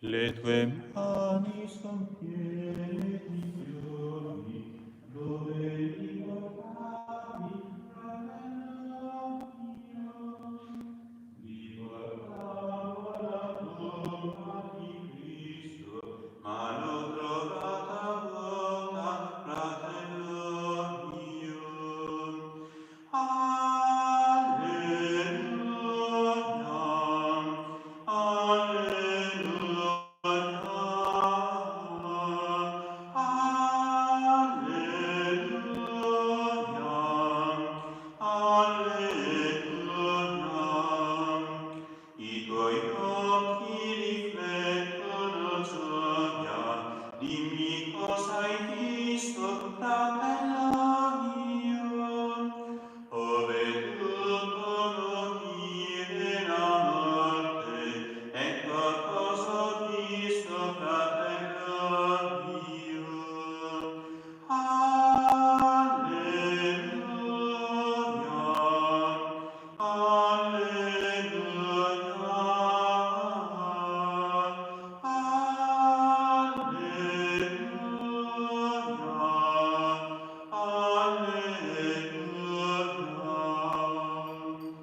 Le tue mani son piene di fiori, dove li portavi, fratello mio? Li portavo alla tomba di Cristo, ma l'ho trovata vuota, fratello mio. I tuoi occhi riflettono gioia, dimmi cosa hai visto, fratello mio. Ho veduto morire la morte, ecco cosa ho visto, fratello mio.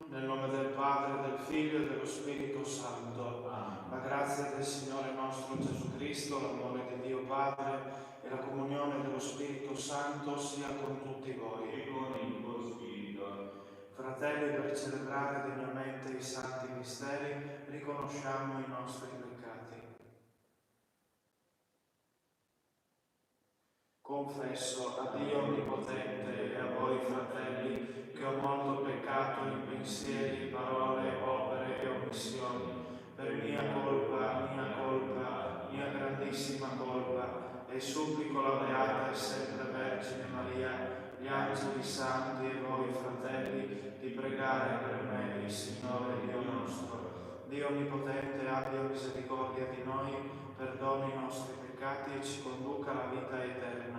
Nel nome del Padre, del Figlio e dello Spirito Santo. La grazia del Signore nostro Gesù Cristo, l'amore di Dio Padre e la comunione dello Spirito Santo sia con tutti voi. E con il tuo spirito. Fratelli, per celebrare degnamente i santi misteri, riconosciamo i nostri peccati. Confesso a Dio Onnipotente e a voi, fratelli, che ho molto peccato in pensieri, parole, opere e omissioni, per mia colpa, mia grandissima colpa, e supplico la Beata e sempre Vergine Maria, gli angeli santi e voi, fratelli, di pregare per me il Signore Dio nostro. Dio Onnipotente abbia misericordia di noi, perdoni i nostri peccati e ci conduca alla vita eterna.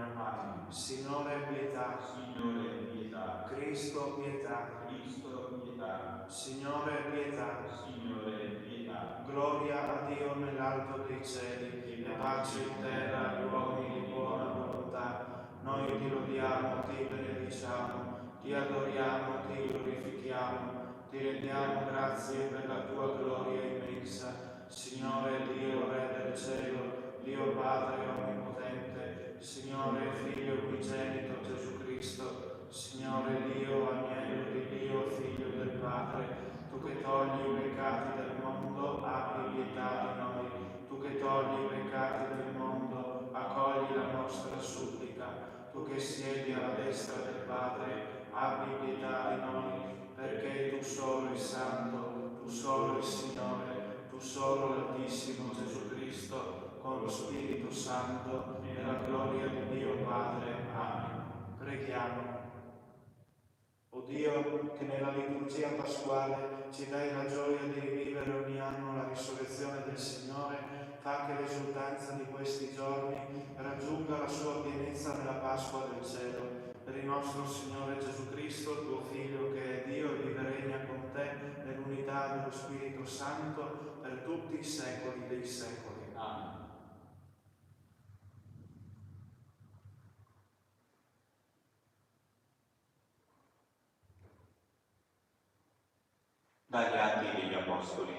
Signore, pietà. Signore, pietà. Cristo, pietà. Cristo, pietà. Signore, pietà. Signore, pietà. Gloria a Dio nell'alto dei cieli e pace in terra agli uomini di buona volontà. Noi ti lodiamo, ti benediciamo, ti adoriamo, ti glorifichiamo, ti rendiamo grazie per la tua gloria immensa. Signore Dio, Re del cielo, Dio Padre onnipotente, Signore Figlio unigenito Gesù Cristo, Signore Dio, Agnello di Dio, Figlio del Padre, tu che togli i peccati del mondo, abbi pietà di noi. Tu che togli i peccati del mondo, accogli la nostra supplica. Tu che siedi alla destra del Padre, abbi pietà di noi, perché tu solo il Santo, tu solo il Signore, tu solo l'Altissimo Gesù Cristo, con lo Spirito Santo, nella gloria di Dio Padre. Amen. Preghiamo. O Dio, che nella liturgia pasquale ci dai la gioia di rivivere ogni anno la risurrezione del Signore, fa che l'esultanza di questi giorni raggiunga la sua pienezza nella Pasqua del cielo. Per il nostro Signore Gesù Cristo, tuo Figlio, che è Dio e vive e regna con te nell'unità dello Spirito Santo per tutti i secoli dei secoli. Amen. Dagli Atti degli Apostoli.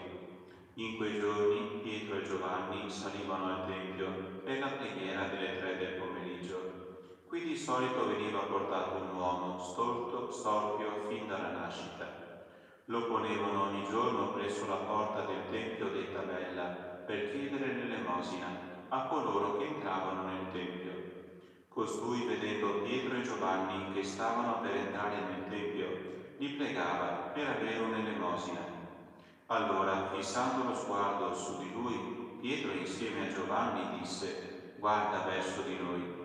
In quei giorni Pietro e Giovanni salivano al Tempio per la preghiera delle 3 del pomeriggio. Qui di solito veniva portato un uomo storpio fin dalla nascita. Lo ponevano ogni giorno presso la porta del Tempio detta Bella per chiedere l'elemosina a coloro che entravano nel Tempio. Costui, vedendo Pietro e Giovanni che stavano per entrare nel Tempio, li pregava per avere un'elemosina. Allora, fissando lo sguardo su di lui, Pietro insieme a Giovanni disse: «Guarda verso di noi».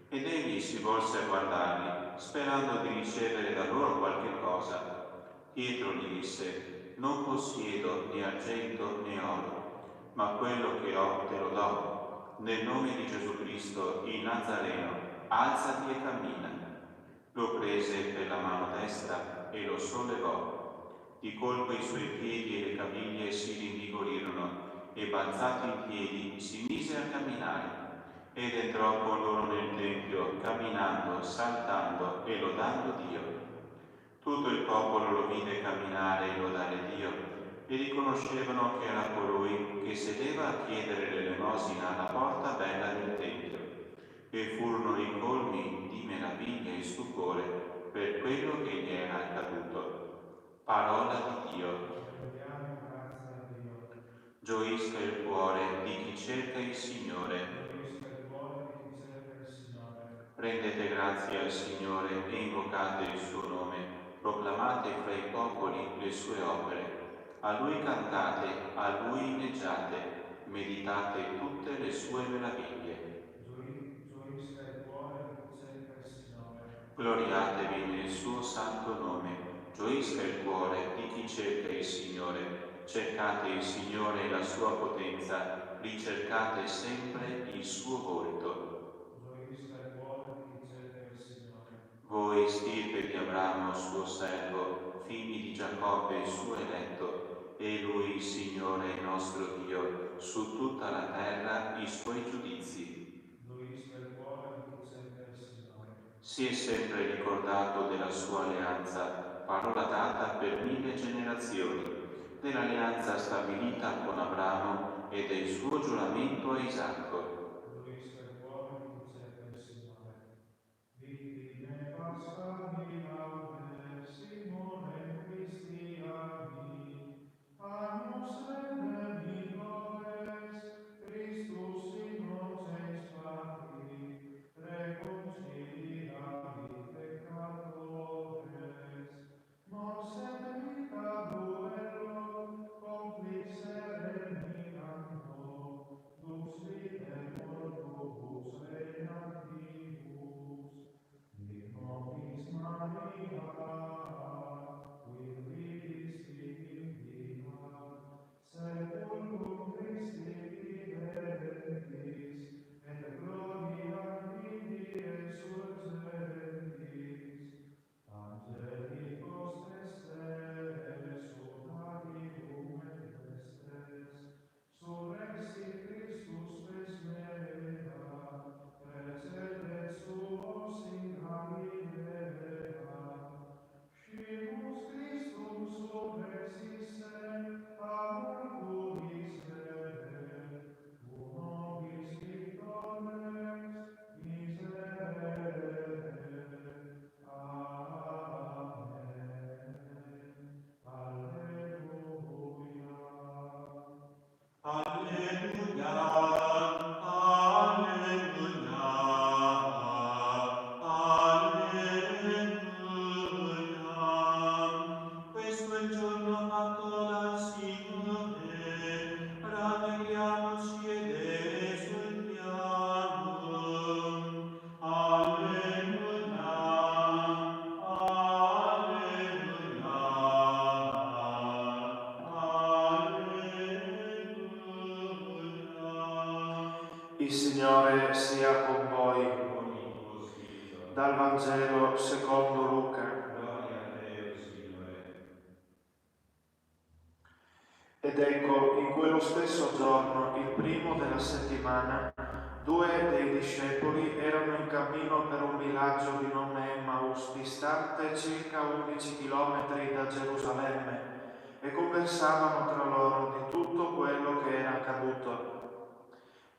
Ed egli si volse a guardarli, sperando di ricevere da loro qualche cosa. Pietro gli disse: «Non possiedo né argento né oro, ma quello che ho te lo do. Nel nome di Gesù Cristo, il Nazareno, alzati e cammina». Lo prese per la mano destra e lo sollevò. Di colpo i suoi piedi e le caviglie si rinvigorirono e balzato in piedi si mise a camminare. Ed entrò con loro nel tempio, camminando, saltando e lodando Dio. Tutto il popolo lo vide camminare e lodare Dio, e riconoscevano che era colui che sedeva a chiedere l'elemosina alla porta bella del tempio, e furono ricolmi di meraviglia e stupore per quello che gli era accaduto. Parola di Dio. Gioisca il cuore di chi cerca il Signore. Rendete grazie al Signore e invocate il suo nome, proclamate fra i popoli le sue opere. A Lui cantate, a Lui inneggiate, meditate tutte le sue meraviglie. Gioisca il cuore di chi cerca il Signore. Gloriatevi nel suo santo nome. Gioisca il cuore di chi cerca il Signore. Cercate il Signore e la sua potenza, ricercate sempre il suo volto. Voi, stirpe di Abramo, suo servo, figli di Giacobbe, il suo eletto, e Lui, il Signore, il nostro Dio, su tutta la terra i suoi giudizi. Si è sempre ricordato della sua alleanza, parola data per 1000 generazioni, dell'alleanza stabilita con Abramo e del suo giuramento a Isacco. Il Signore sia con voi. Dal Vangelo secondo Luca. Ed ecco, in quello stesso giorno, il primo della settimana, 2 dei discepoli erano in cammino per un villaggio di nome Emmaus, distante circa 11 chilometri da Gerusalemme, e conversavano tra loro di tutto quello che era accaduto.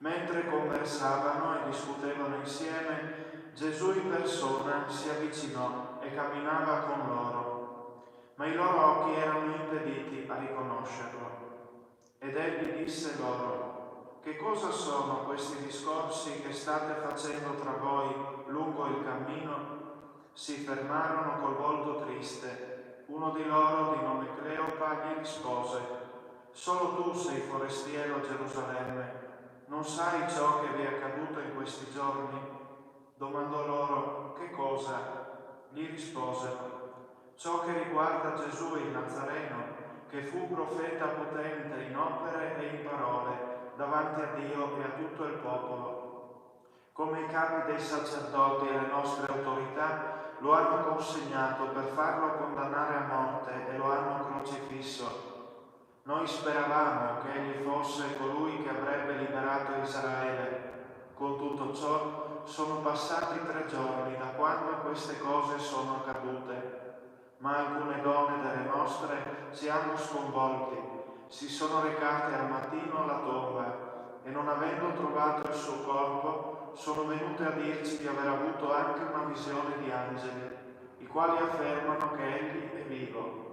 Mentre conversavano e discutevano insieme, Gesù in persona si avvicinò e camminava con loro, ma i loro occhi erano impediti a riconoscerlo. Ed egli disse loro: che cosa sono questi discorsi che state facendo tra voi lungo il cammino? Si fermarono col volto triste. Uno di loro, di nome Cleopa, gli rispose: solo tu sei forestiero a Gerusalemme. Non sai ciò che vi è accaduto in questi giorni? Domandò loro: che cosa? Gli risposero: ciò che riguarda Gesù il Nazareno, che fu profeta potente in opere e in parole davanti a Dio e a tutto il popolo. Come i capi dei sacerdoti e le nostre autorità lo hanno consegnato per farlo condannare a morte e lo hanno crocifisso. Noi speravamo che egli fosse colui che avrebbe liberato Israele. Con tutto ciò sono passati 3 giorni da quando queste cose sono accadute, ma alcune donne delle nostre ci hanno sconvolti. Si sono recate al mattino alla tomba e, non avendo trovato il suo corpo, sono venute a dirci di aver avuto anche una visione di angeli, i quali affermano che egli è vivo.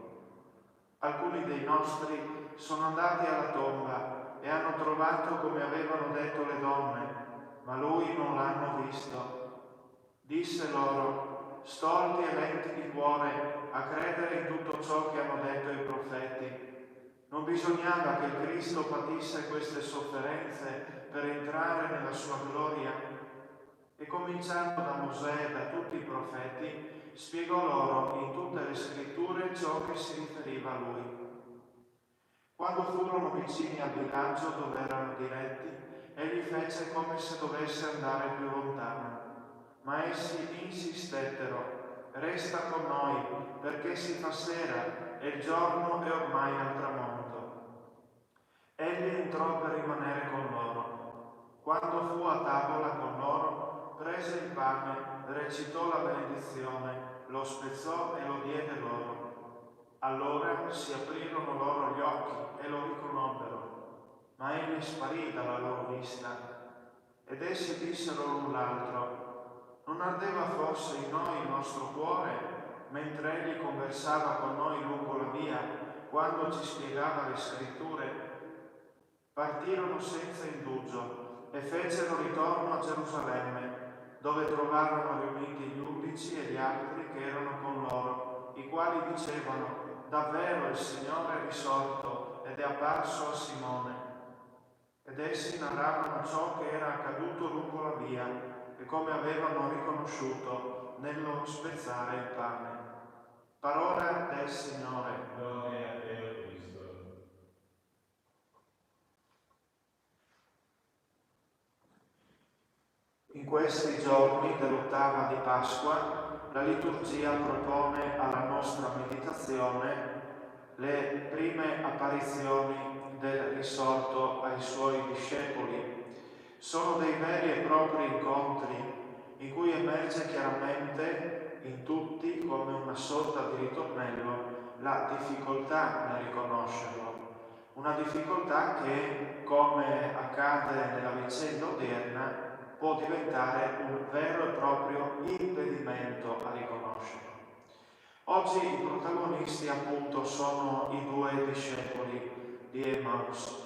Alcuni dei nostri sono andati alla tomba e hanno trovato come avevano detto le donne, ma lui non l'hanno visto. Disse loro: stolti e lenti di cuore a credere in tutto ciò che hanno detto i profeti. Non bisognava che il Cristo patisse queste sofferenze per entrare nella sua gloria? E cominciando da Mosè e da tutti i profeti, spiegò loro in tutte le scritture ciò che si riferiva a lui. Quando furono vicini al villaggio dove erano diretti, egli fece come se dovesse andare più lontano. Ma essi insistettero: resta con noi, perché si fa sera e il giorno è ormai al tramonto. Egli entrò per rimanere con loro. Quando fu a tavola con loro, prese il pane, recitò la benedizione, lo spezzò e lo diede loro. Allora si aprirono loro gli occhi e lo riconobbero, ma egli sparì dalla loro vista. Ed essi dissero l'un l'altro: non ardeva forse in noi il nostro cuore, mentre egli conversava con noi lungo la via, quando ci spiegava le scritture? Partirono senza indugio e fecero ritorno a Gerusalemme, dove trovarono riuniti gli 11 e gli altri che erano con loro, i quali dicevano: davvero il Signore è risorto ed è apparso a Simone. Ed essi narravano ciò che era accaduto lungo la via e come avevano riconosciuto nello spezzare il pane. Parola del Signore. Gloria a te, Cristo. In questi giorni dell'ottava di Pasqua, la liturgia propone alla nostra meditazione le prime apparizioni del risorto ai suoi discepoli. Sono dei veri e propri incontri in cui emerge chiaramente in tutti, come una sorta di ritornello, la difficoltà nel riconoscerlo. Una difficoltà che, come accade nella vicenda odierna, può diventare un vero e proprio impedimento a riconoscerlo. Oggi i protagonisti appunto sono i 2 discepoli di Emmaus,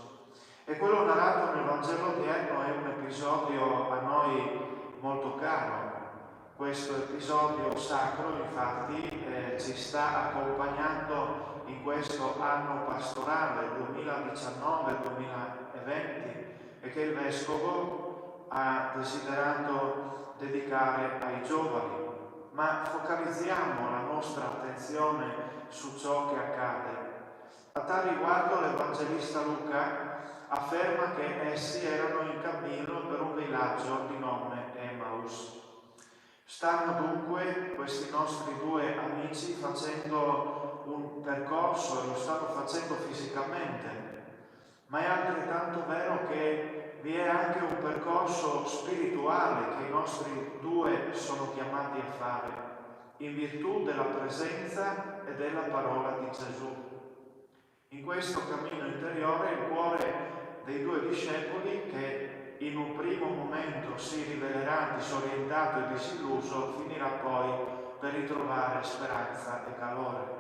e quello narrato nel Vangelo odierno è un episodio a noi molto caro. Questo episodio sacro infatti ci sta accompagnando in questo anno pastorale 2019-2020 e che il Vescovo ha desiderato dedicare ai giovani. Ma focalizziamo la nostra attenzione su ciò che accade. A tal riguardo l'Evangelista Luca afferma che essi erano in cammino per un villaggio di nome Emmaus. Stanno dunque questi nostri 2 amici facendo un percorso e lo stanno facendo fisicamente, ma è altrettanto vero che vi è anche un percorso spirituale che i nostri 2 sono chiamati a fare, in virtù della presenza e della parola di Gesù. In questo cammino interiore il cuore dei 2 discepoli, che in un primo momento si rivelerà disorientato e disilluso, finirà poi per ritrovare speranza e calore.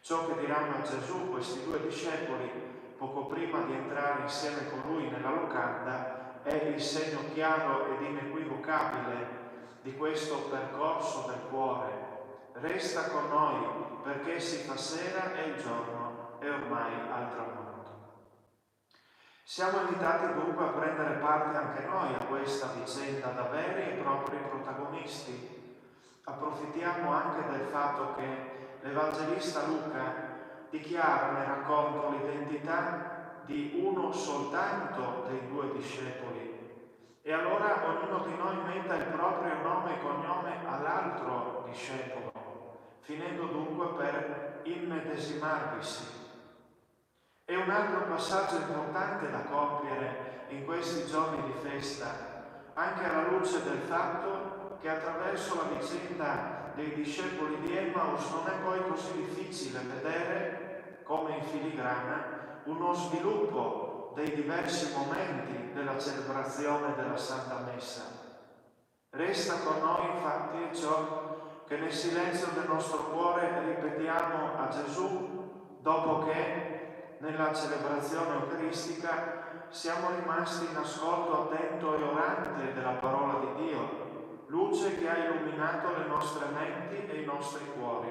Ciò che diranno a Gesù questi 2 discepoli poco prima di entrare insieme con lui nella locanda è il segno chiaro ed inequivocabile di questo percorso del cuore. Resta con noi, perché si fa sera e il giorno è ormai al tramonto. Siamo invitati dunque a prendere parte anche noi a questa vicenda da veri e propri protagonisti. Approfittiamo anche del fatto che l'Evangelista Luca dichiara nel racconto l'identità di uno soltanto dei 2 discepoli, e allora ognuno di noi metta il proprio nome e cognome all'altro discepolo, finendo dunque per immedesimarvisi. E un altro passaggio importante da compiere in questi giorni di festa, anche alla luce del fatto che attraverso la vicenda dei discepoli di Emmaus non è poi così difficile vedere, come in filigrana, uno sviluppo dei diversi momenti della celebrazione della Santa Messa. Resta con noi infatti ciò che nel silenzio del nostro cuore ripetiamo a Gesù dopo che nella celebrazione eucaristica siamo rimasti in ascolto attento e orante della parola di Dio, luce che ha illuminato le nostre menti e i nostri cuori.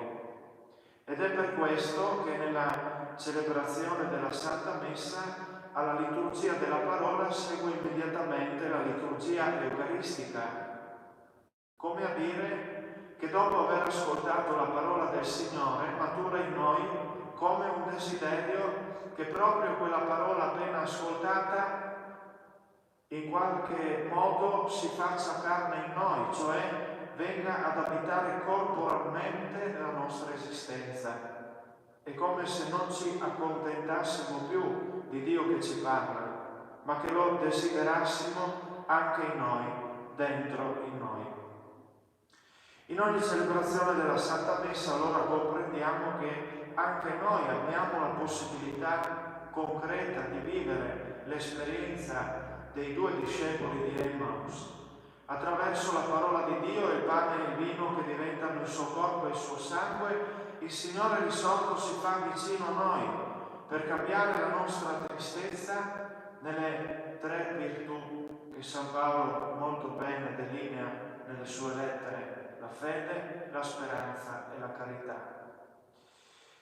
Ed è per questo che nella celebrazione della Santa Messa alla liturgia della parola segue immediatamente la liturgia eucaristica, come a dire che dopo aver ascoltato la parola del Signore matura in noi come un desiderio che proprio quella parola appena ascoltata in qualche modo si faccia carne in noi, cioè venga ad abitare corporalmente nella nostra esistenza. È come se non ci accontentassimo più di Dio che ci parla, ma che lo desiderassimo anche in noi, dentro in noi. In ogni celebrazione della Santa Messa allora comprendiamo che anche noi abbiamo la possibilità concreta di vivere l'esperienza dei due discepoli di Emmaus, attraverso la parola di Dio e il pane e il vino che diventano il suo corpo e il suo sangue. Il Signore risorto si fa vicino a noi per cambiare la nostra tristezza nelle tre virtù che San Paolo molto bene delinea nelle sue lettere: la fede, la speranza e la carità.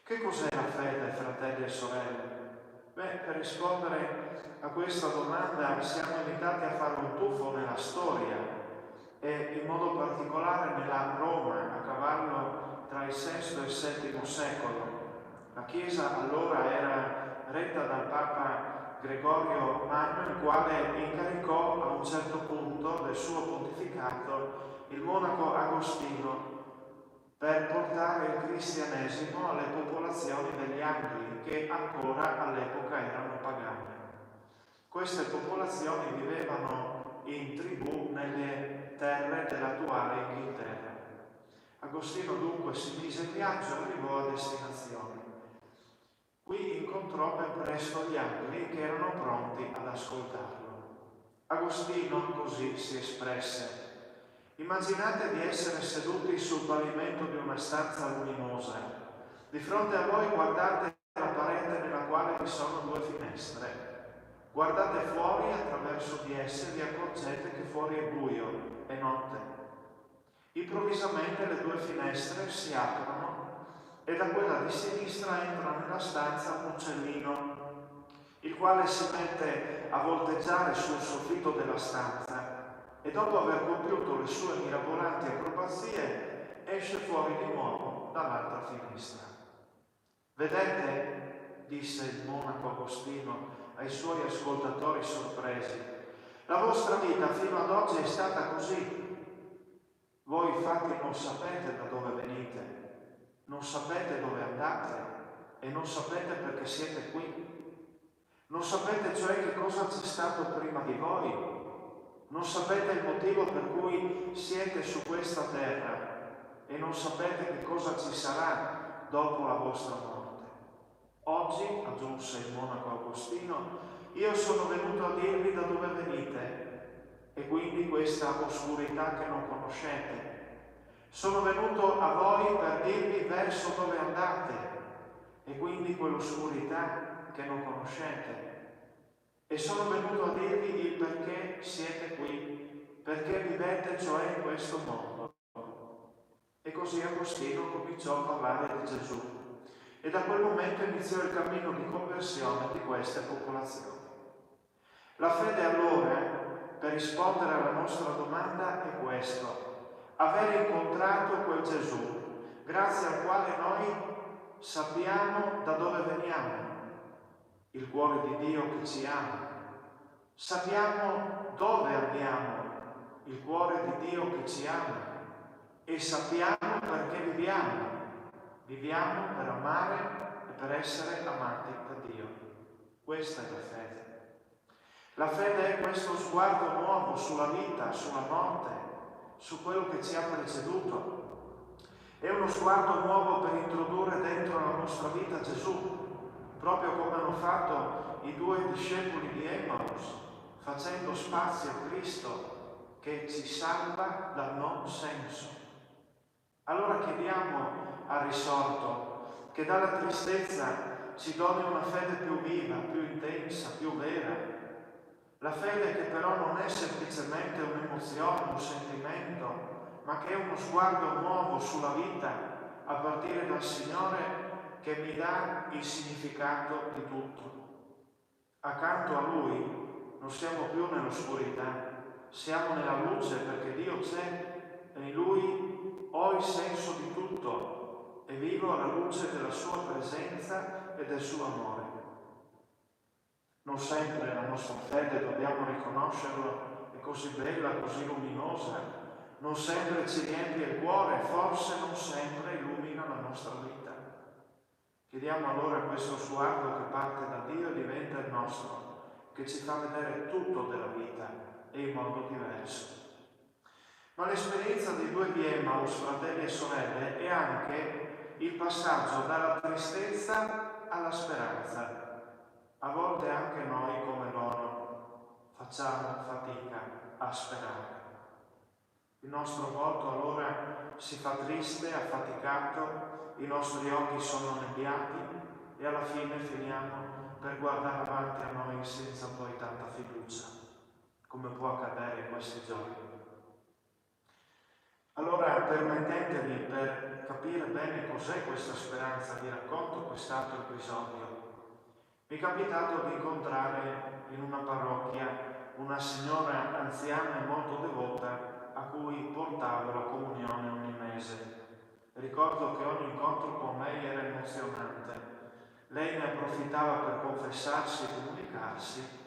Che cos'è la fede, fratelli e sorelle? Per rispondere a questa domanda siamo invitati a fare un tuffo nella storia e in modo particolare nella Roma, a cavallo tra il VI e il VII secolo. La Chiesa allora era retta dal Papa Gregorio Magno, il quale incaricò a un certo punto del suo pontificato il monaco Agostino per portare il cristianesimo alle popolazioni degli Angli, che ancora all'epoca erano pagane. Queste popolazioni vivevano in tribù nelle terre dell'attuale Inghilterra. Agostino dunque si mise in viaggio e arrivò a destinazione. Qui incontrò ben presto gli Angli che erano pronti ad ascoltarlo. Agostino così si espresse: immaginate di essere seduti sul pavimento di una stanza luminosa. Di fronte a voi guardate la parete nella quale vi sono due finestre. Guardate fuori e attraverso di esse vi accorgete che fuori è buio, è notte. Improvvisamente le due finestre si aprono e da quella di sinistra entra nella stanza un uccellino, il quale si mette a volteggiare sul soffitto della stanza e dopo aver compiuto le sue mirabolanti acrobazie esce fuori di nuovo dall'altra finestra. Vedete, disse il monaco Agostino ai suoi ascoltatori sorpresi, la vostra vita fino ad oggi è stata così. Voi infatti non sapete da dove venite, non sapete dove andate e non sapete perché siete qui. Non sapete cioè che cosa c'è stato prima di voi. Non sapete il motivo per cui siete su questa terra e non sapete che cosa ci sarà dopo la vostra morte. Oggi, aggiunse il monaco Agostino, io sono venuto a dirvi da dove venite e quindi questa oscurità che non conoscete. Sono venuto a voi per dirvi verso dove andate e quindi quell'oscurità che non conoscete. E sono venuto a dirvi il perché siete qui, perché vivete cioè in questo mondo. E così Agostino cominciò a parlare di Gesù e da quel momento iniziò il cammino di conversione di queste popolazioni. La fede allora, per rispondere alla nostra domanda, è questo: aver incontrato quel Gesù, grazie al quale noi sappiamo da dove veniamo, il cuore di Dio che ci ama. Sappiamo dove andiamo, il cuore di Dio che ci ama. E sappiamo perché viviamo. Viviamo per amare e per essere amati da Dio. Questa è la fede. La fede è questo sguardo nuovo sulla vita, sulla morte, su quello che ci ha preceduto. È uno sguardo nuovo per introdurre dentro la nostra vita Gesù, proprio come hanno fatto i 2 discepoli di Emmaus, facendo spazio a Cristo che ci salva dal non senso. Allora chiediamo al risorto che dalla tristezza ci doni una fede più viva, più intensa, più vera. La fede che però non è semplicemente un'emozione, un sentimento, ma che è uno sguardo nuovo sulla vita, a partire dal Signore che mi dà il significato di tutto. Accanto a Lui non siamo più nell'oscurità, siamo nella luce perché Dio c'è e in Lui ho il senso di tutto e vivo alla luce della Sua presenza e del Suo amore. Non sempre la nostra fede, dobbiamo riconoscerlo, è così bella, così luminosa, non sempre ci riempie il cuore, forse non sempre illumina la nostra vita. Chiediamo allora questo sguardo che parte da Dio e diventa il nostro, che ci fa vedere tutto della vita e in modo diverso. Ma l'esperienza dei 2 di Emmaus, fratelli e sorelle, è anche il passaggio dalla tristezza alla speranza. A volte anche noi, come loro, facciamo fatica a sperare. Il nostro volto allora si fa triste, affaticato, i nostri occhi sono nebbiati e alla fine finiamo per guardare avanti a noi senza poi tanta fiducia, come può accadere in questi giorni. Allora permettetemi, per capire bene cos'è questa speranza, vi racconto quest'altro episodio. Mi è capitato di incontrare in una parrocchia una signora anziana e molto devota a cui portavo la comunione ogni mese. Ricordo che ogni incontro con lei era emozionante. Lei ne approfittava per confessarsi e comunicarsi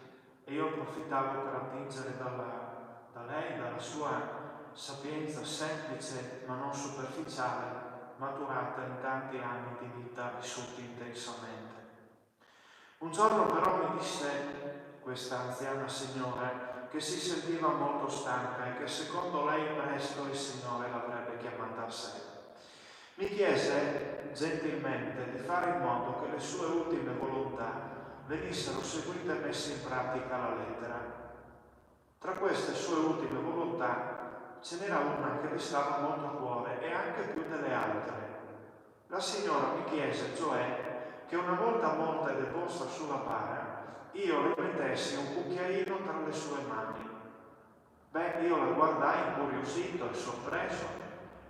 e io approfittavo per attingere da lei, dalla sua sapienza semplice ma non superficiale, maturata in tanti anni di vita vissuti intensamente. Un giorno però mi disse questa anziana signora che si sentiva molto stanca e che secondo lei presto il Signore l'avrebbe chiamata a sé. Mi chiese gentilmente di fare in modo che le sue ultime volontà venissero seguite e messe in pratica alla lettera. Tra queste sue ultime volontà ce n'era una che le stava molto a cuore e anche più delle altre. La signora mi chiese, cioè, che una volta morta e deposta sulla bara, io le mettessi un cucchiaino tra le sue mani. Io la guardai incuriosito e sorpreso,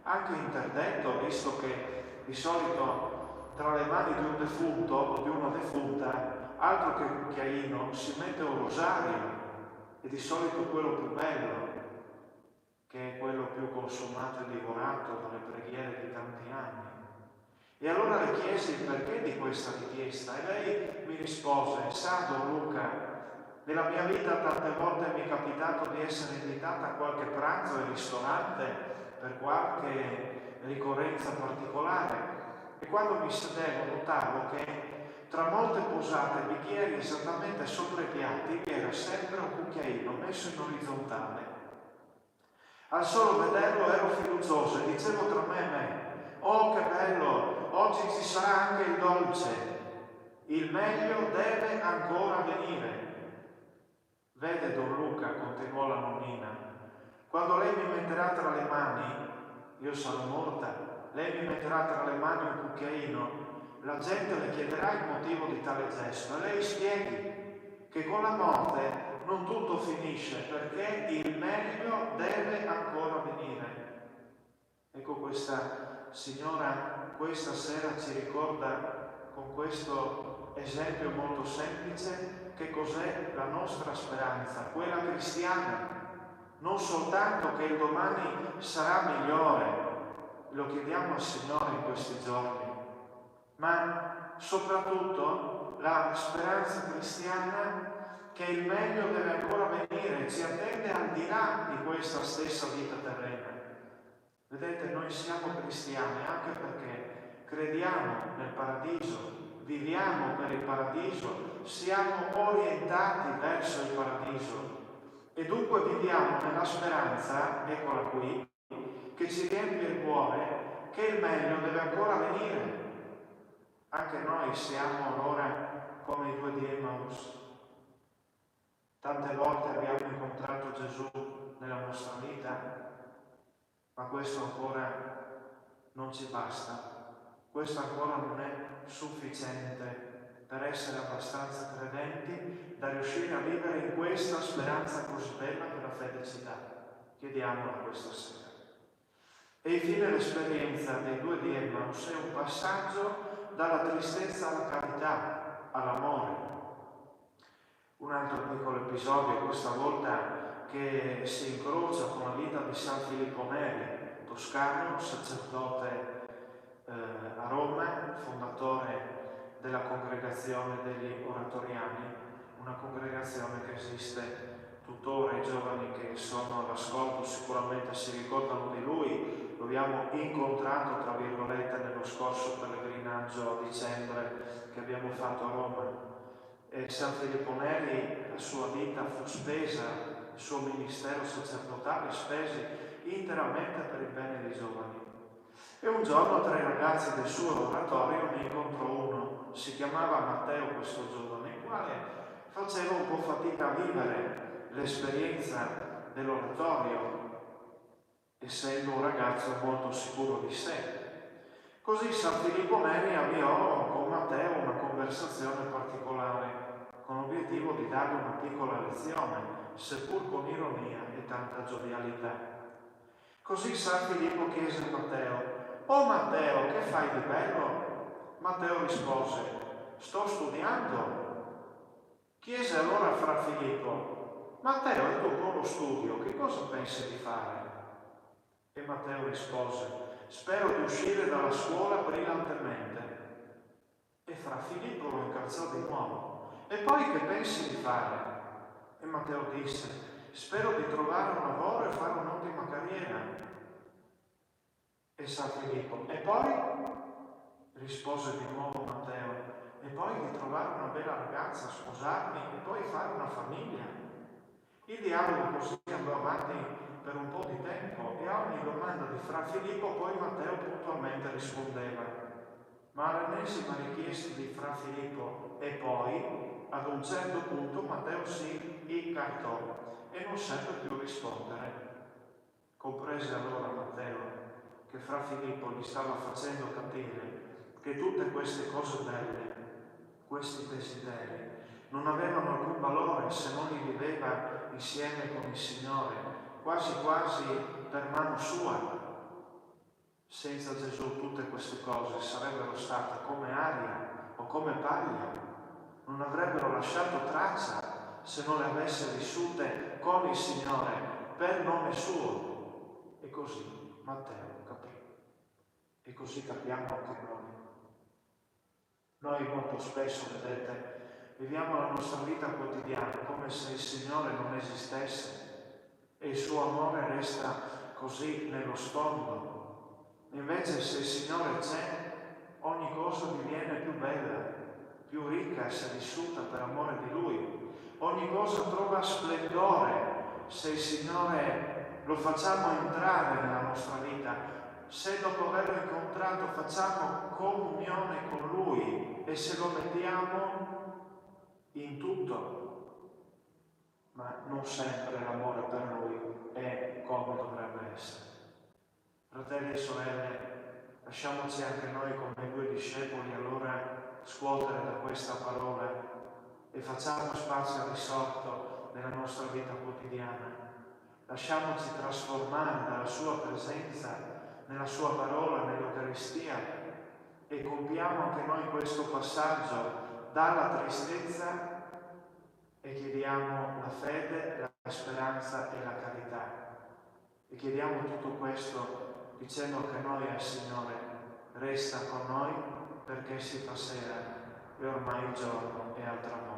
anche interdetto, visto che di solito tra le mani di un defunto o di una defunta, altro che un cucchiaino, si mette un rosario, e di solito quello più bello, che è quello più consumato e divorato dalle preghiere di tanti anni. E allora le chiesi il perché di questa richiesta e lei mi rispose: sa, Don Luca, nella mia vita tante volte mi è capitato di essere invitata a qualche pranzo al ristorante per qualche ricorrenza particolare e quando mi sedevo notavo che tra molte posate e bicchieri esattamente sopra i piatti vi era sempre un cucchiaino messo in orizzontale. Al solo vederlo ero fiducioso e dicevo tra me e me: oh, che bello! Oggi ci sarà anche il dolce, il meglio deve ancora venire. Vede, Don Luca, continuò la nonnina, quando lei mi metterà tra le mani, io sarò morta, lei mi metterà tra le mani un cucchiaino, la gente le chiederà il motivo di tale gesto e lei spieghi che con la morte non tutto finisce perché il meglio deve ancora venire. Ecco, questa signora questa sera ci ricorda con questo esempio molto semplice che cos'è la nostra speranza, quella cristiana. Non soltanto che il domani sarà migliore, lo chiediamo al Signore in questi giorni, ma soprattutto la speranza cristiana che il meglio deve ancora venire, ci attende al di là di questa stessa vita terrena. Vedete, noi siamo cristiani anche perché crediamo nel paradiso, viviamo per il paradiso, siamo orientati verso il paradiso e dunque viviamo nella speranza, eccola qui, che ci riempie il cuore, che il meglio deve ancora venire. Anche noi siamo allora come i due di Emmaus. Tante volte abbiamo incontrato Gesù nella nostra vita, ma questo ancora non ci basta. Questo ancora non è sufficiente per essere abbastanza credenti da riuscire a vivere in questa speranza così bella che la fede ci dà. Chiediamola questa sera. E infine l'esperienza dei due di Emmaus è un passaggio dalla tristezza alla carità, all'amore. Un altro piccolo episodio, questa volta che si incrocia con la vita di San Filippo Neri, toscano, sacerdote a Roma, fondatore della congregazione degli oratoriani, una congregazione che esiste tuttora. I giovani che sono all'ascolto sicuramente si ricordano di lui, lo abbiamo incontrato tra virgolette nello scorso pellegrinaggio a dicembre che abbiamo fatto a Roma. E San Filippo Neri, la sua vita fu spesa, il suo ministero sacerdotale spesi interamente per il bene dei giovani. E un giorno tra i ragazzi del suo oratorio ne incontrò uno, si chiamava Matteo questo giovane, il quale faceva un po' fatica a vivere l'esperienza dell'oratorio, essendo un ragazzo molto sicuro di sé. Così San Filippo Neri avviò con Matteo una conversazione particolare, con l'obiettivo di dargli una piccola lezione, seppur con ironia e tanta giovialità. Così San Filippo chiese a Matteo: «Oh Matteo, che fai di bello?» Matteo rispose: «Sto studiando». Chiese allora Fra Filippo: «Matteo, e tu con lo studio che cosa pensi di fare?» E Matteo rispose: «Spero di uscire dalla scuola brillantemente». E Fra Filippo lo incalzò di nuovo: «E poi che pensi di fare?» E Matteo disse: «Spero di trovare un lavoro e fare un'ottima carriera». E San Filippo: «E poi?» Rispose di nuovo Matteo: «E poi di trovare una bella ragazza, sposarmi e poi fare una famiglia». Il dialogo così andò avanti per un po' di tempo e a ogni domanda di Fra Filippo poi Matteo puntualmente rispondeva. Ma all'ennesima richiesta di Fra Filippo «e poi?» ad un certo punto Matteo si incartò e non seppe più rispondere. Comprese allora Matteo che Fra Filippo gli stava facendo capire che tutte queste cose belle, questi desideri, non avevano alcun valore se non li viveva insieme con il Signore, quasi quasi per mano sua. Senza Gesù tutte queste cose sarebbero state come aria o come paglia, non avrebbero lasciato traccia se non le avesse vissute con il Signore per nome suo. E così Matteo capì. E così capiamo anche noi. Noi molto spesso, vedete, viviamo la nostra vita quotidiana come se il Signore non esistesse e il suo amore resta così nello sfondo. Invece se il Signore c'è, ogni cosa diviene più bella, più ricca se vissuta per amore di Lui. Ogni cosa trova splendore se il Signore lo facciamo entrare nella nostra vita. Se dopo averlo incontrato facciamo comunione con Lui e se lo mettiamo in tutto, ma non sempre l'amore per Lui è come dovrebbe essere. Fratelli e sorelle, lasciamoci anche noi come due discepoli allora scuotere da questa parola e facciamo spazio al risorto nella nostra vita quotidiana. Lasciamoci trasformare dalla sua presenza nella sua parola, nell'Eucaristia e compiamo anche noi questo passaggio dalla tristezza e chiediamo la fede, la speranza e la carità. E chiediamo tutto questo dicendo che noi al Signore resta con noi perché si fa sera e ormai il giorno è al tramonto.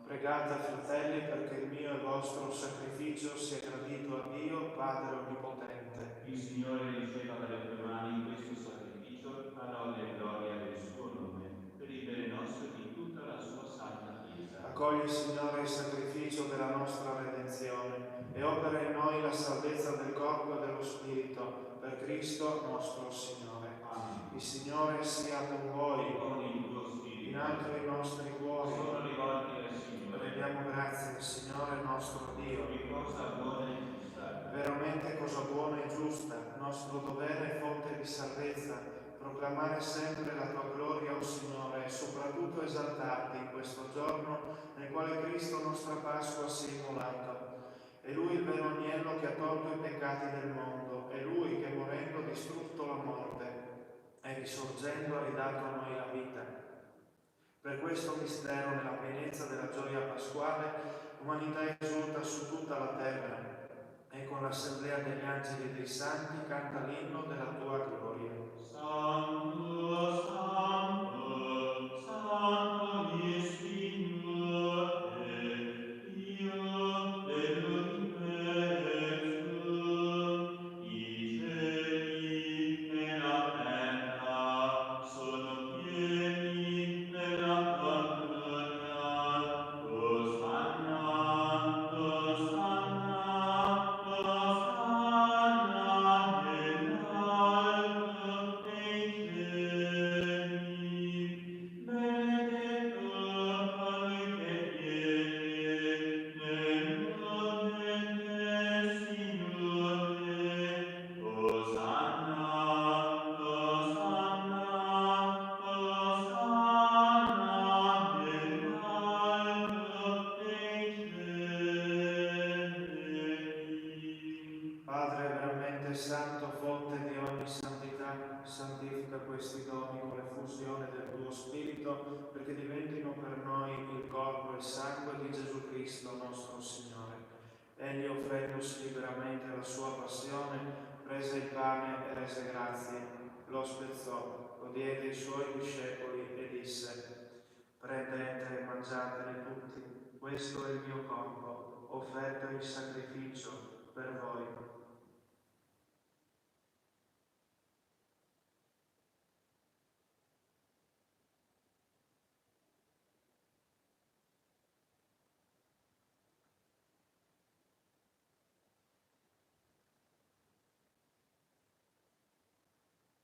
Pregate, fratelli, perché il mio e vostro sacrificio sia gradito a Dio, Padre Onnipotente. Il Signore riceva dalle tue mani questo sacrificio a lode e gloria del suo nome, per il bene nostro e di tutta la sua santa Chiesa. Accogli, Signore, il sacrificio della nostra redenzione e opera in noi la salvezza del corpo e dello spirito, per Cristo nostro Signore. Amen. Il Signore sia con voi, E con il tuo spirito. in alto i nostri cuori. Sono rivolti al Signore. Rendiamo grazie al Signore nostro Dio. Di cosa buona e giusta. Veramente cosa buona e giusta, nostro dovere e fonte di salvezza, proclamare sempre la tua gloria, o Signore, e soprattutto esaltarti in questo giorno nel quale Cristo, nostra Pasqua, si è immolato. È Lui il vero agnello che ha tolto i peccati del mondo, è Lui che morendo ha distrutto la morte e risorgendo ha ridato a noi la vita. Per questo mistero, nella pienezza della gioia pasquale, l'umanità esulta su tutta la terra e con l'assemblea degli angeli e dei santi canta l'inno della tua gloria. Santo, santo, santo il Signore, Dio dell'universo, i cieli e la terra sono pieni della tua gloria. Osanna, Osanna, Osanna nell'alto dei cieli. Benedetto colui che viene nel nome del Signore. Osanna, Osanna, Osanna nell'alto dei cieli. Padre veramente santo, fonte di ogni santità, santifica questi doni con l'effusione del tuo Spirito, perché diventino per noi il corpo e il sangue di Gesù Cristo, nostro Signore. Egli, offrendosi liberamente alla sua passione, prese il pane e rese grazie, lo spezzò, lo diede ai suoi discepoli e disse: prendete e mangiatene tutti, questo è il mio corpo, offerto in sacrificio per voi.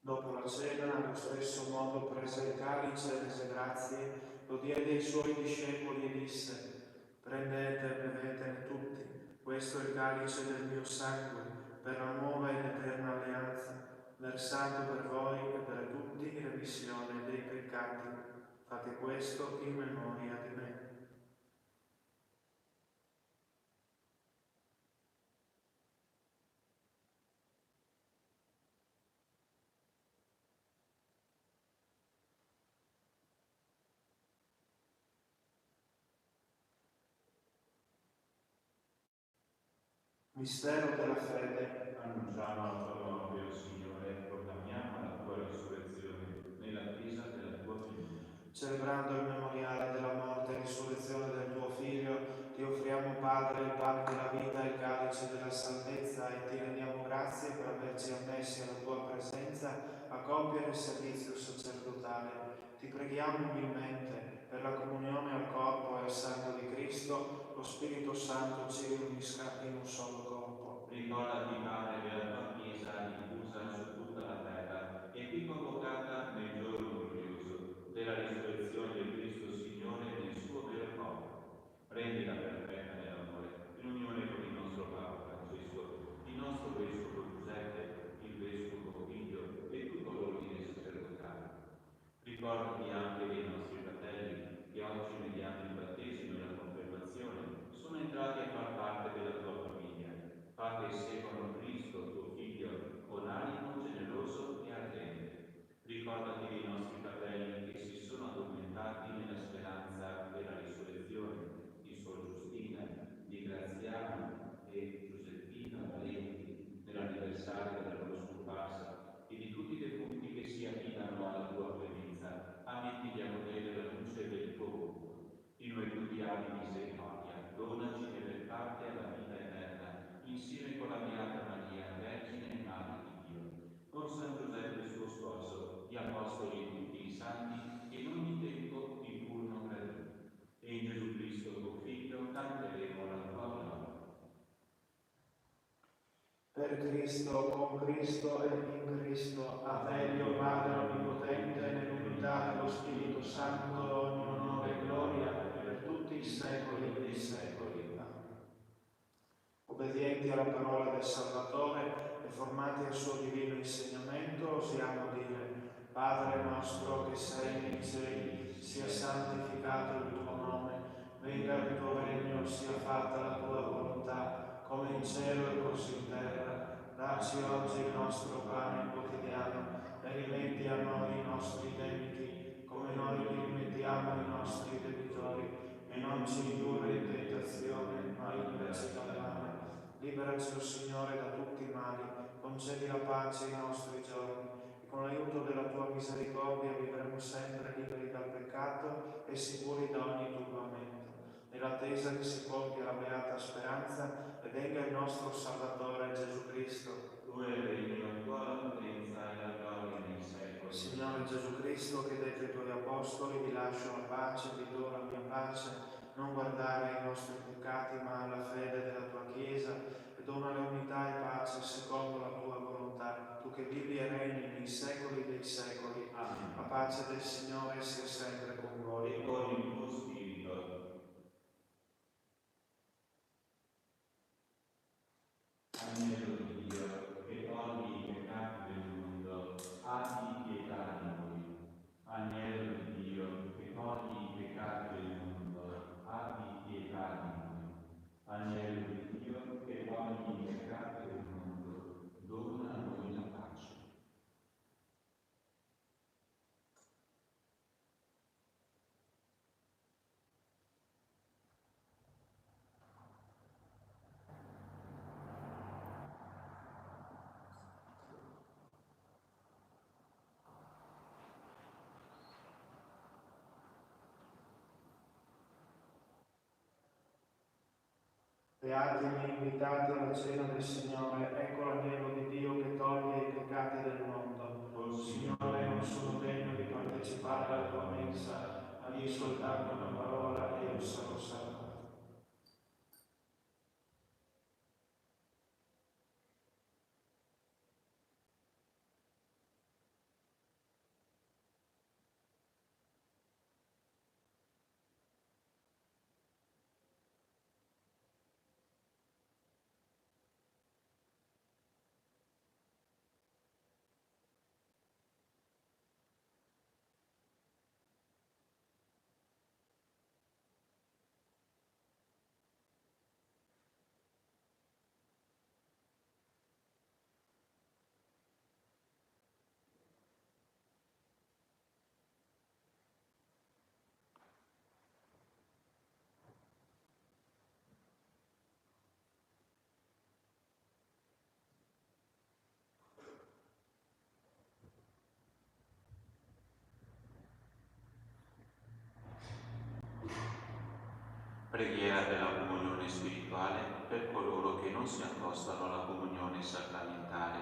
Dopo la cena, allo stesso modo prese il calice e rese grazie, lo diede ai suoi discepoli e disse: prendete e bevetene tutti, questo è il calice del mio sangue, per la nuova ed eterna alleanza, versato per voi e per tutti in remissione dei peccati. Fate questo in memoria di me. Mistero della fede. Annunciamo la tua morte, o Signore, proclamiamo la tua risurrezione nell'attesa della tua venuta. Celebrando il memoriale della morte e risurrezione del tuo Figlio, ti offriamo, Padre, il pane della vita e il calice della salvezza e ti rendiamo grazie per averci ammessi alla tua presenza a compiere il servizio sacerdotale. Ti preghiamo umilmente per la comunione al corpo e al sangue di Cristo, lo Spirito Santo ci riunisca in un solo corpo. Ricordati, Padre, della tua Chiesa diffusa su tutta la terra e qui convocata nel giorno glorioso della risurrezione del Cristo Signore nel suo vero corpo. Rendila perfetta nell'amore, in unione con il nostro Papa Francesco, il nostro Vescovo Giuseppe, il Vescovo Figlio e tutto l'ordine sacerdotale. Ricordati anche dei nostri fratelli che oggi, mediante il battesimo e la confermazione, sono entrati a far parte della tua famiglia. Fa che seguano Cristo di godere la luce del tuo volto. In noi tutti abbi misericordia, donaci di aver parte alla vita eterna, insieme con la Beata Maria, Vergine e Madre di Dio, con San Giuseppe suo sposo, gli Apostoli e tutti i santi, in ogni tempo in cui non creduto. E in Gesù Cristo, tuo Figlio, canteremo la tua gloria. Per Cristo, con Cristo e in Cristo, a te Dio Padre Onnipotente, nell'unità dello Spirito Santo, ogni onore e gloria per tutti i secoli dei secoli. Amen. Obbedienti alla parola del Salvatore e formati al suo divino insegnamento, osiamo dire: Padre nostro che sei nei cieli, sia santificato il tuo nome, venga il tuo regno, sia fatta la tua volontà, come in cielo e così in terra. Dacci oggi il nostro pane quotidiano e rimetti a noi i nostri debiti, come noi li rimettiamo ai nostri debitori, e non ci indurre in tentazione, ma liberaci dal male. Liberaci, o Signore, da tutti i mali, concedi la pace ai nostri giorni, e con l'aiuto della tua misericordia vivremo sempre liberi dal peccato e sicuri da ogni turbamento, nell'attesa che si compia la beata speranza e venga il nostro Salvatore Gesù Cristo. Tu regni, la tua potenza e la gloria nei secoli. Signore Gesù Cristo, che detto ai tuoi apostoli: vi lascio la pace, vi do la mia pace, non guardare ai nostri peccati ma alla fede della tua Chiesa, e dona l'unità e pace secondo la tua volontà, tu che vivi e regni nei secoli dei secoli. Amen. La pace del Signore sia sempre con voi. E con il tuo spirito. Agnello di Dio, che togli i peccati del mondo, abbi pietà di noi. Agnello di Dio, che togli i peccati del mondo, abbi pietà di noi. Agnello di Dio, che togli i peccati del mondo, dona a noi la pace. Beati gli invitati alla cena del Signore, ecco l'agnello di Dio che toglie i peccati del mondo. Oh Signore, non sono degno di partecipare alla tua mensa, ma di soltanto una parola e io sarò salvato. Preghiera per la comunione spirituale per coloro che non si accostano alla comunione sacramentale.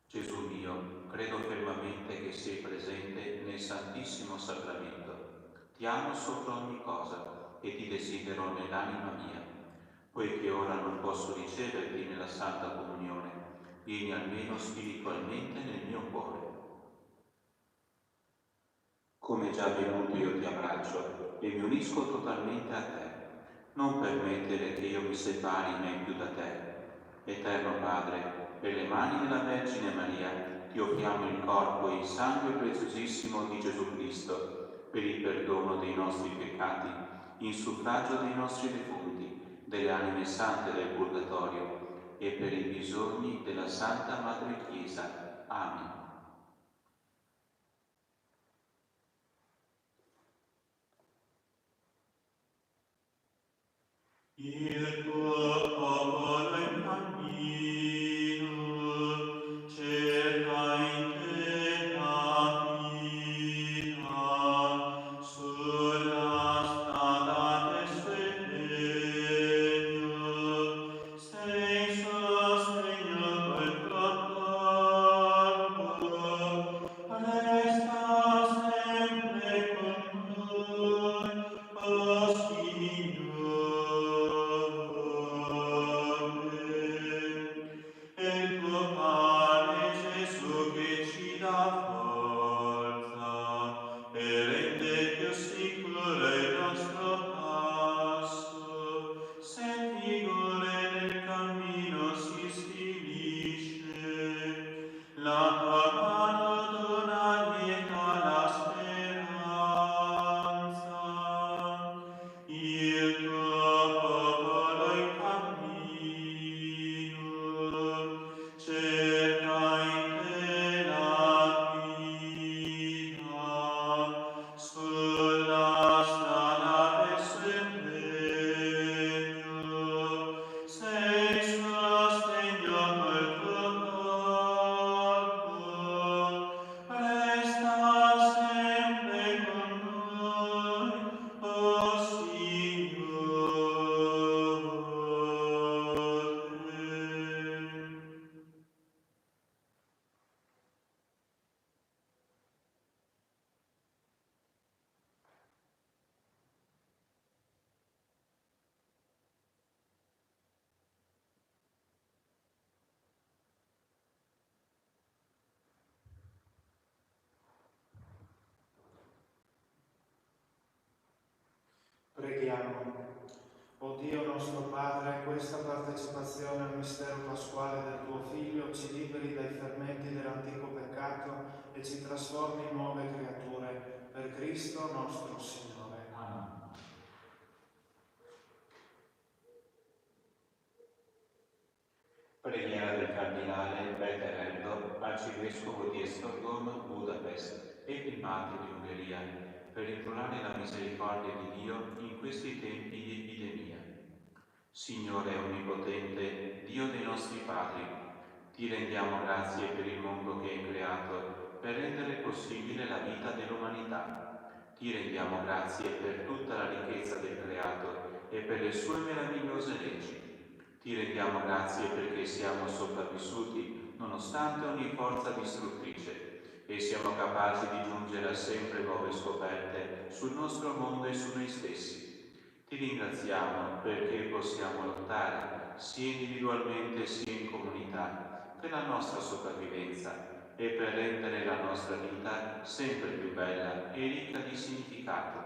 Gesù mio, credo fermamente che sei presente nel Santissimo Sacramento. Ti amo sopra ogni cosa e ti desidero nell'anima mia. Poiché ora non posso riceverti nella Santa Comunione, vieni almeno spiritualmente nel mio cuore. Come già venuto io ti abbraccio e mi unisco totalmente a te. Non permettere che io mi separi mai più da te. Eterno Padre, per le mani della Vergine Maria ti offriamo il corpo e il sangue preziosissimo di Gesù Cristo, per il perdono dei nostri peccati, in suffragio dei nostri defunti, delle anime sante del Purgatorio e per i bisogni della Santa Madre Chiesa. Amen. Il tuo popolo in cammino cerca in te la vita. del tuo pane, Gesù, che ci dà forza e rende più sicuro il nostro passo. Se vigore nel cammino si svilisce, la tua mano dona lieta la speranza. Il tuo popolo in cammino cerca in te la guida sulla strada verso il regno. Sei sostegno col tuo corpo, resta sempre con noi, o Signore. Preghiamo. O Dio nostro Padre, questa partecipazione al mistero pasquale del tuo Figlio ci liberi dai fermenti dell'antico peccato e ci trasformi in nuove creature, per Cristo nostro Signore. Amen. Preghiera del Cardinale Veterendo, Arcivescovo di Stoccolma, Budapest e Primate di Ungheria, per implorare la misericordia di Dio in questi tempi di epidemia. Signore Onnipotente, Dio dei nostri padri, ti rendiamo grazie per il mondo che hai creato, per rendere possibile la vita dell'umanità. Ti rendiamo grazie per tutta la ricchezza del creato e per le sue meravigliose leggi. Ti rendiamo grazie perché siamo sopravvissuti nonostante ogni forza distruttrice e siamo capaci di giungere a sempre nuove scoperte sul nostro mondo e su noi stessi. Ti ringraziamo perché possiamo lottare sia individualmente sia in comunità per la nostra sopravvivenza e per rendere la nostra vita sempre più bella e ricca di significato.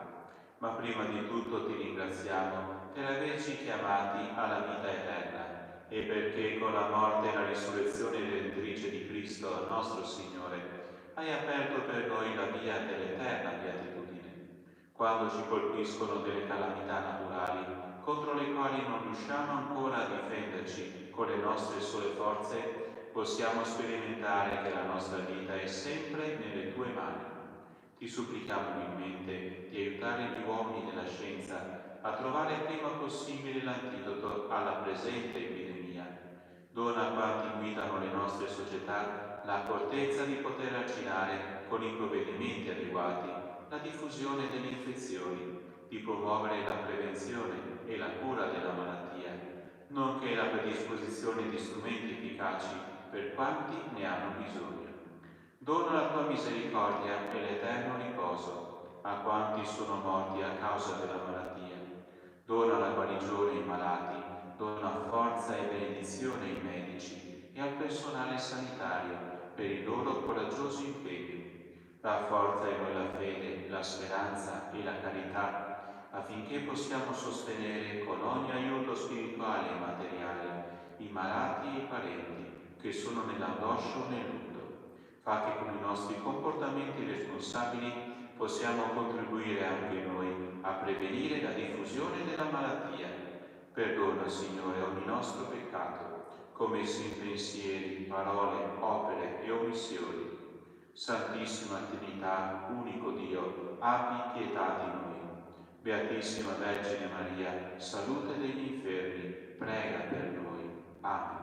Ma prima di tutto ti ringraziamo per averci chiamati alla vita eterna e perché con la morte e la risurrezione redentrice di Cristo, nostro Signore, hai aperto per noi la via dell'eterna beatitudine. Quando ci colpiscono delle calamità naturali contro le quali non riusciamo ancora a difenderci con le nostre sole forze, possiamo sperimentare che la nostra vita è sempre nelle tue mani. Ti supplichiamo umilmente di aiutare gli uomini della scienza a trovare il prima possibile l'antidoto alla presente epidemia. Dona a quanti guidano le nostre società l'accortezza di poter arginare con i provvedimenti adeguati la diffusione delle infezioni, di promuovere la prevenzione e la cura della malattia, nonché la predisposizione di strumenti efficaci per quanti ne hanno bisogno. Dona la tua misericordia e l'eterno riposo a quanti sono morti a causa della malattia. Dona la guarigione ai malati, dona forza e benedizione ai medici e al personale sanitario per il loro coraggioso impegno. Rafforza in noi la fede, la speranza e la carità, affinché possiamo sostenere con ogni aiuto spirituale e materiale i malati e i parenti che sono nell'angoscia o nel lutto. Fa che con i nostri comportamenti responsabili possiamo contribuire anche noi a prevenire la diffusione della malattia. Perdona, Signore, ogni nostro peccato, commesso in pensieri, parole, opere e omissioni. Santissima Trinità, unico Dio, abbi pietà di noi. Beatissima Vergine Maria, salute degli infermi, prega per noi. Amen.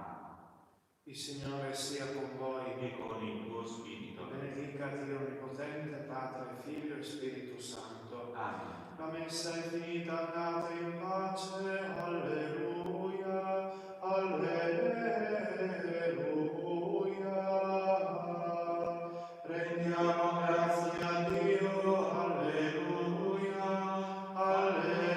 Il Signore sia con voi. E con il tuo spirito. Benedica Dio Onnipotente, Padre, Figlio e Spirito Santo. Amen. La messa è finita, andate in pace. Alleluia, alleluia. Rendiamo grazie a Dio. Alleluia, alleluia.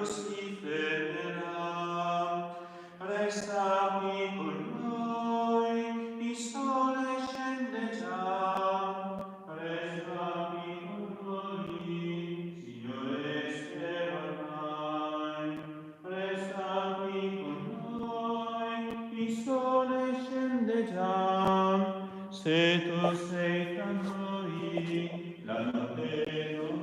si fermerà. Resta qui con noi, il sole scende già. Resta qui con noi, Signore, spero ormai. Resta qui con noi, il sole scende già. Se tu sei tra noi, la notte non